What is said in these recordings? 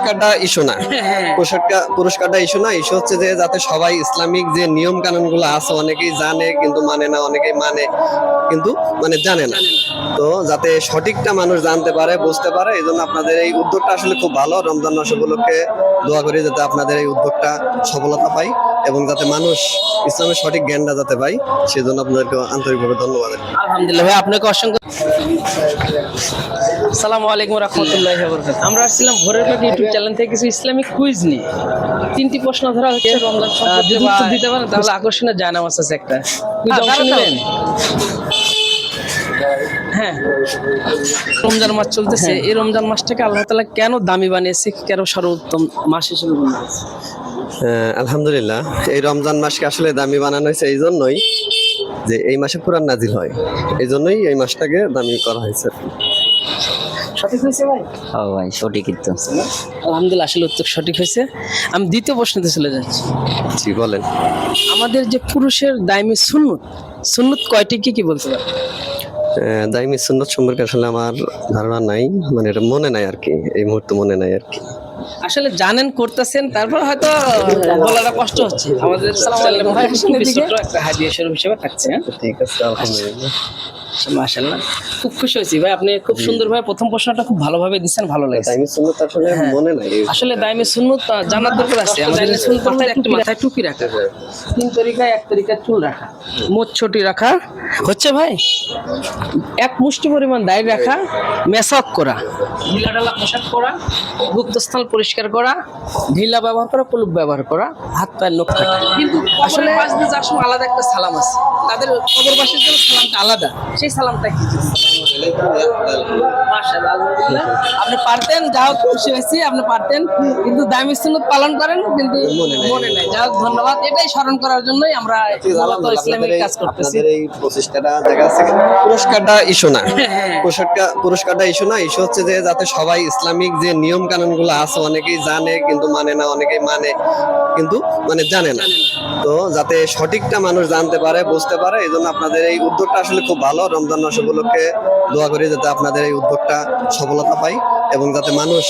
পুরস্কারটা ইস্যু না, পুরস্কারটা ইস্যু না, ইস্যু হচ্ছে যে যাতে সবাই ইসলামিক যে নিয়ম কানুন গুলো আছে অনেকেই জানে কিন্তু মানে না, অনেকেই মানে কিন্তু মানে জানে না। তো যাতে সঠিকটা মানুষ জানতে পারে, বুঝতে পারে, এই জন্য আপনাদের এই উদ্যোগটা আসলে খুব ভালো। রমজান মাস উপলক্ষে দোয়া করি যাতে আপনাদের এই উদ্যোগটা সফলতা পায় এবং যাতে মানুষ ইসলামের সঠিক জ্ঞানটা যাতে পায়, সেজন্য আপনাদেরকে আন্তরিকভাবে ধন্যবাদ। আলহামদুলিল্লাহ ভাই, আপনাকে অসংখ্য। আসসালামু আলাইকুম রাহমাতুল্লাহি ওয়া বারাকাতুহু। আমরা আসছিলাম ভোরের পাখি ইউটিউব চ্যানেল থেকে কিছু ইসলামিক কুইজ নিয়ে। 3টি প্রশ্ন ধরা হচ্ছে, রমজান সম্পর্কে যদি উত্তর দিতে পারেন তাহলে আকর্ষণীয় জায়নামাজ আছে একটা। কুইজে অংশ নেবেন? হ্যাঁ, রমজান মাস চলতেছে। এই রমজান মাসটাকে আল্লাহ তাআলা কেন দামি বানিয়েছে, কেন সর্বোত্তম মাস হিসেবে বানিয়েছে? আলহামদুলিল্লাহ, এই রমজান মাসকে আসলে দামি বানানো হয়েছে এই জন্যই যে এই মাসে কোরআন নাজিল হয়, এই জন্যই এই মাসটাকে দামি করা হয়েছে। সঠিক হয়েছে ভাই? ও ভাই সঠিকই তো। আলহামদুলিল্লাহ, আসলে উত্তর সঠিক হয়েছে। আমি দ্বিতীয় প্রশ্নতে চলে যাচ্ছি। জি বলেন। আমাদের যে পুরুষের দায়মি সুন্নত, সুন্নত কয়টি কি বলতে পারেন? দাইমি সুন্নাত সম্পর্কে আসলে আমার ধারণা নাই, মানে এটা মনে নাই আর কি, এই মুহূর্তে মনে নাই আর কি। আসলে জানেন, করতেছেন, তারপর হয়তো বলাটা কষ্ট হচ্ছে। আমাদের ছোট একটা হাদিয়া স্বরূপ হিসেবে থাকছে। ঠিক আছে, আলহামদুলিল্লাহ, মাশাআল্লাহ, খুব খুশি হয়েছি ভাই। আপনি খুব সুন্দরভাবে প্রথম প্রশ্নটা খুব ভালোভাবে দিচ্ছেন, ভালো লাগছে। দাইমি সুন্নাত আসলে মনে নাই। আসলে দাইমি সুন্নত জানার দরকার আছে। আমাদের সুন্নতের মধ্যে একটা মাথায় টুপি রাখা, 3 তরিকায়, 1 তরিকায় চুল রাখা, মোচ ছটি রাখা হচ্ছে ভাই, 1 মুষ্টি পরিমাণ দাড়ি রাখা, মেসওয়াক করা, ঢিলা ঢালা পোশাক পরা, গুপ্তস্থল পরিষ্কার করা, ঢিলা ব্যবহার করা, কুলুপ ব্যবহার করা, হাত পায়ের নখ কাটা। কিন্তু আসলে পাশ দিয়ে যাওয়ার সময় আলাদা একটা সালাম আছে, তাদের কবরবাসীর জন্য সালামটা আলাদা। সেই সালামটা কি? মাশাআল্লাহ, আলহামদুলিল্লাহ। আপনি পারতেন, যা হোক খুশি হয়েছি আপনি পারতেন, কিন্তু দামি সুন্নত পালন করেন কিন্তু মনে নাই। যা হোক, ধন্যবাদ। এটাই স্মরণ করার জন্যই আমরা ইসলামিক কাজ করতেছি। আপনাদের এই প্রচেষ্টাটা দেখা যাচ্ছে পুরস্কারটা ইস্যু না, পুরস্কারটা ইস্যু না, ইস্যু হচ্ছে যে যাতে সবাই ইসলামিক যে নিয়ম কানুন গুলো আছে অনেকেই জানে কিন্তু মানে না, অনেকেই মানে কিন্তু মানে জানে না। তো যাতে সঠিকটা মানুষ জানতে পারে, বুঝতে পারে, এই জন্য আপনাদের এই উদ্যোগটা আসলে খুব ভালো। রমজান মাস উপলক্ষে দোয়া করি যাতে আপনাদের এই উদ্যোগটা সফলতা পায় এবং যাতে মানুষ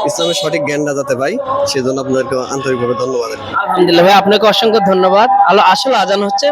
ইসলামের সঠিক জ্ঞানটা যাতে পায়, সেজন্য আপনাদেরকে আন্তরিকভাবে ধন্যবাদ। আলহামদুলিল্লাহ ভাই, আপনাকে অসংখ্য ধন্যবাদ। আসলে আজান হচ্ছে।